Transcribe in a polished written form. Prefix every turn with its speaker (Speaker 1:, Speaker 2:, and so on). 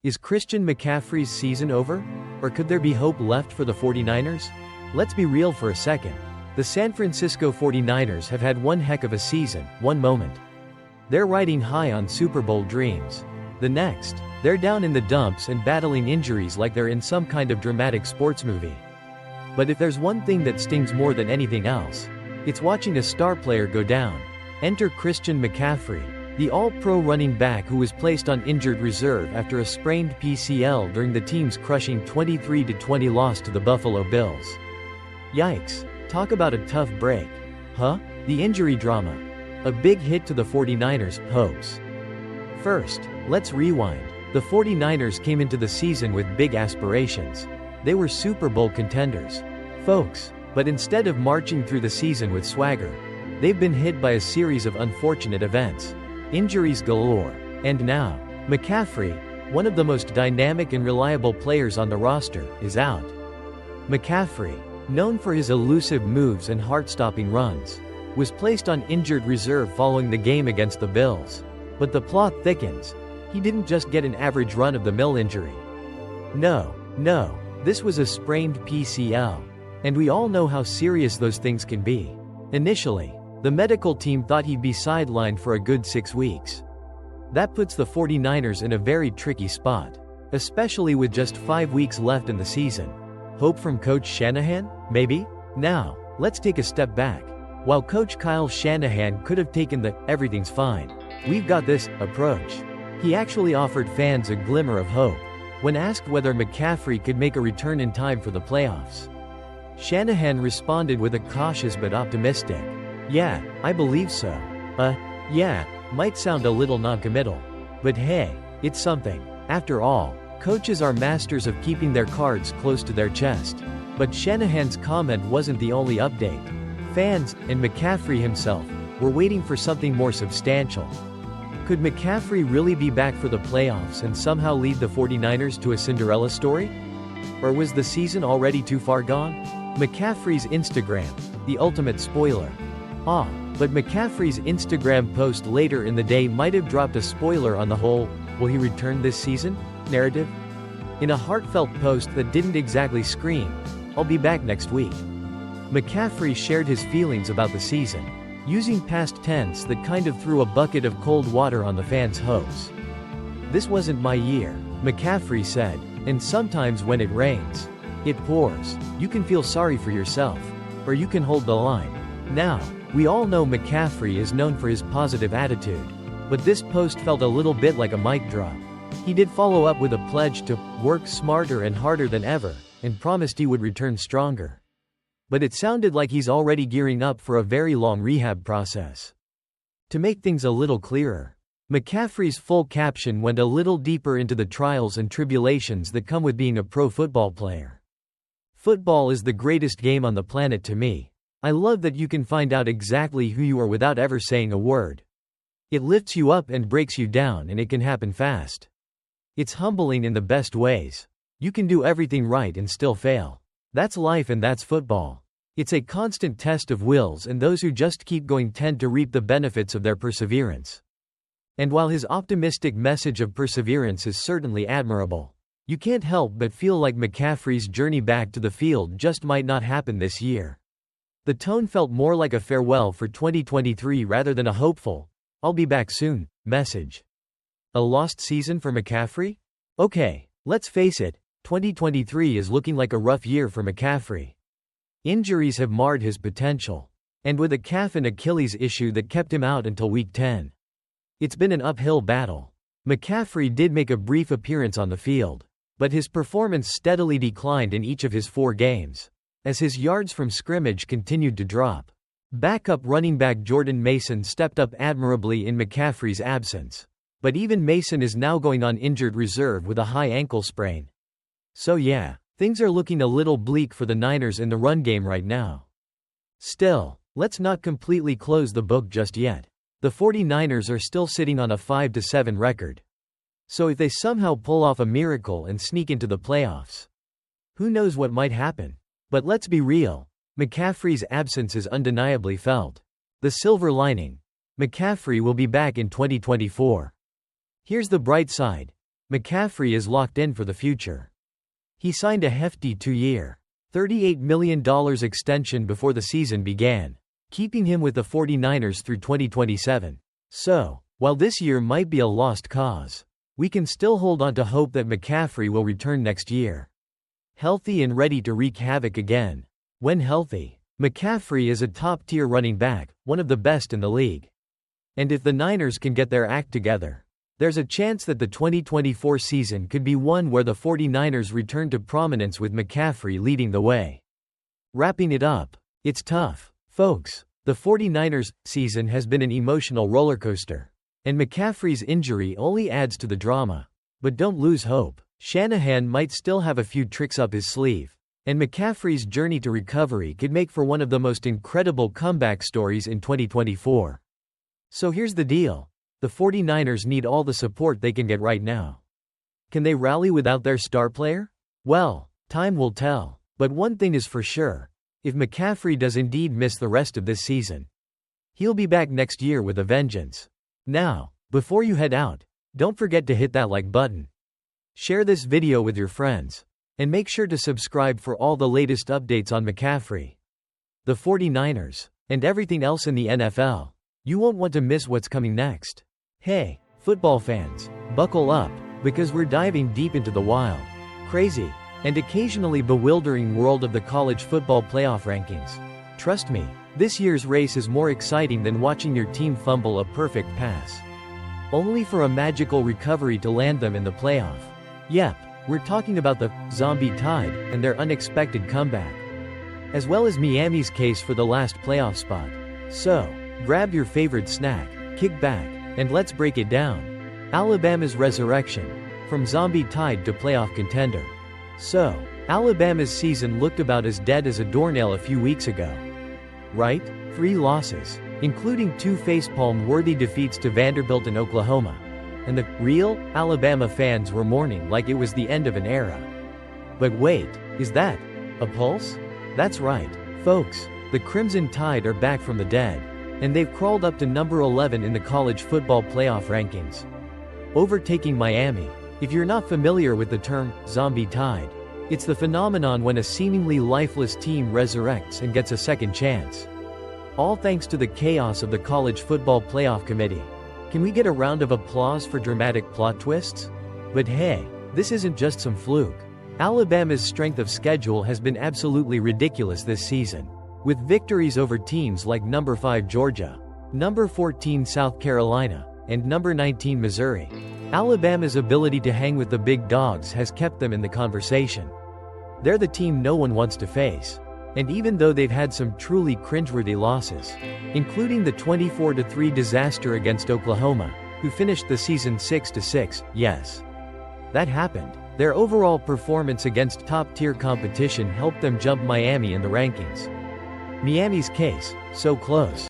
Speaker 1: Is Christian McCaffrey's season over? Or could there be hope left for the 49ers? Let's be real for a second. The San Francisco 49ers have had one heck of a season, one moment. They're riding high on Super Bowl dreams. The next, they're down in the dumps and battling injuries like they're in some kind of dramatic sports movie. But if there's one thing that stings more than anything else, it's watching a star player go down. Enter Christian McCaffrey, the all-pro running back who was placed on injured reserve after a sprained PCL during the team's crushing 23-20 loss to the Buffalo Bills. Yikes. Talk about a tough break. Huh? The injury drama. A big hit to the 49ers' hopes. First, let's rewind. The 49ers came into the season with big aspirations. They were Super Bowl contenders, folks. But instead of marching through the season with swagger, they've been hit by a series of unfortunate events. Injuries galore. And now, McCaffrey, one of the most dynamic and reliable players on the roster, is out. McCaffrey, known for his elusive moves and heart-stopping runs, was placed on injured reserve following the game against the Bills. But the plot thickens. He didn't just get an average run-of-the-mill injury. No, this was a sprained PCL. And we all know how serious those things can be. Initially, the medical team thought he'd be sidelined for a good 6 weeks. That puts the 49ers in a very tricky spot, especially with just 5 weeks left in the season. Hope from Coach Shanahan? Maybe? Now, let's take a step back. While Coach Kyle Shanahan could have taken the "everything's fine, we've got this" approach, he actually offered fans a glimmer of hope when asked whether McCaffrey could make a return in time for the playoffs. Shanahan responded with a cautious but optimistic, "Yeah, I believe so." Yeah, might sound a little non-committal. But hey, it's something. After all, coaches are masters of keeping their cards close to their chest. But Shanahan's comment wasn't the only update. Fans, and McCaffrey himself, were waiting for something more substantial. Could McCaffrey really be back for the playoffs and somehow lead the 49ers to a Cinderella story? Or was the season already too far gone? McCaffrey's Instagram, the ultimate spoiler. But McCaffrey's Instagram post later in the day might have dropped a spoiler on the whole "will he return this season?" narrative. In a heartfelt post that didn't exactly scream, "I'll be back next week," McCaffrey shared his feelings about the season, using past tense that kind of threw a bucket of cold water on the fans' hopes. "This wasn't my year," McCaffrey said, "and sometimes when it rains, it pours. You can feel sorry for yourself, or you can hold the line." Now, we all know McCaffrey is known for his positive attitude, but this post felt a little bit like a mic drop. He did follow up with a pledge to work smarter and harder than ever, and promised he would return stronger. But it sounded like he's already gearing up for a very long rehab process. To make things a little clearer, McCaffrey's full caption went a little deeper into the trials and tribulations that come with being a pro football player. "Football is the greatest game on the planet to me. I love that you can find out exactly who you are without ever saying a word. It lifts you up and breaks you down, and it can happen fast. It's humbling in the best ways. You can do everything right and still fail. That's life and that's football. It's a constant test of wills, and those who just keep going tend to reap the benefits of their perseverance." And while his optimistic message of perseverance is certainly admirable, you can't help but feel like McCaffrey's journey back to the field just might not happen this year. The tone felt more like a farewell for 2023 rather than a hopeful, "I'll be back soon" message. A lost season for McCaffrey? Okay, let's face it, 2023 is looking like a rough year for McCaffrey. Injuries have marred his potential. And with a calf and Achilles issue that kept him out until Week 10. It's been an uphill battle. McCaffrey did make a brief appearance on the field, but his performance steadily declined in each of his 4 games, as his yards from scrimmage continued to drop. Backup running back Jordan Mason stepped up admirably in McCaffrey's absence. But even Mason is now going on injured reserve with a high ankle sprain. So yeah, things are looking a little bleak for the Niners in the run game right now. Still, let's not completely close the book just yet. The 49ers are still sitting on a 5-7 record. So if they somehow pull off a miracle and sneak into the playoffs, who knows what might happen? But let's be real, McCaffrey's absence is undeniably felt. The silver lining: McCaffrey will be back in 2024. Here's the bright side. McCaffrey is locked in for the future. He signed a hefty 2-year, $38 million extension before the season began, keeping him with the 49ers through 2027. So, while this year might be a lost cause, we can still hold on to hope that McCaffrey will return next year, healthy and ready to wreak havoc again. When healthy, McCaffrey is a top-tier running back, one of the best in the league. And if the Niners can get their act together, there's a chance that the 2024 season could be one where the 49ers return to prominence with McCaffrey leading the way. Wrapping it up, it's tough, folks. The 49ers season has been an emotional rollercoaster, and McCaffrey's injury only adds to the drama. But don't lose hope. Shanahan might still have a few tricks up his sleeve, and McCaffrey's journey to recovery could make for one of the most incredible comeback stories in 2024. So here's the deal. The 49ers need all the support they can get right now. Can they rally without their star player? Well, time will tell. But one thing is for sure. If McCaffrey does indeed miss the rest of this season, he'll be back next year with a vengeance. Now, before you head out, don't forget to hit that like button. Share this video with your friends. And make sure to subscribe for all the latest updates on McCaffrey, the 49ers, and everything else in the NFL. You won't want to miss what's coming next. Hey, football fans, buckle up, because we're diving deep into the wild, crazy, and occasionally bewildering world of the college football playoff rankings. Trust me, this year's race is more exciting than watching your team fumble a perfect pass, only for a magical recovery to land them in the playoff. Yep, we're talking about the Zombie Tide and their unexpected comeback, as well as Miami's case for the last playoff spot. So, grab your favorite snack, kick back, and let's break it down. Alabama's resurrection, from Zombie Tide to playoff contender. So, Alabama's season looked about as dead as a doornail a few weeks ago. Right? 3 losses, including 2 facepalm-worthy defeats to Vanderbilt and Oklahoma. And the real Alabama fans were mourning like it was the end of an era. But wait, is that a pulse? That's right, folks. The Crimson Tide are back from the dead, and they've crawled up to number 11 in the college football playoff rankings, overtaking Miami. If you're not familiar with the term Zombie Tide, it's the phenomenon when a seemingly lifeless team resurrects and gets a second chance. All thanks to the chaos of the College Football Playoff Committee. Can we get a round of applause for dramatic plot twists? But hey, this isn't just some fluke. Alabama's strength of schedule has been absolutely ridiculous this season, with victories over teams like number 5 Georgia, number 14 South Carolina, and number 19 Missouri. Alabama's ability to hang with the big dogs has kept them in the conversation. They're the team no one wants to face. And even though they've had some truly cringeworthy losses, including the 24-3 disaster against Oklahoma, who finished the season 6-6, yes, that happened, their overall performance against top-tier competition helped them jump Miami in the rankings. Miami's case, so close.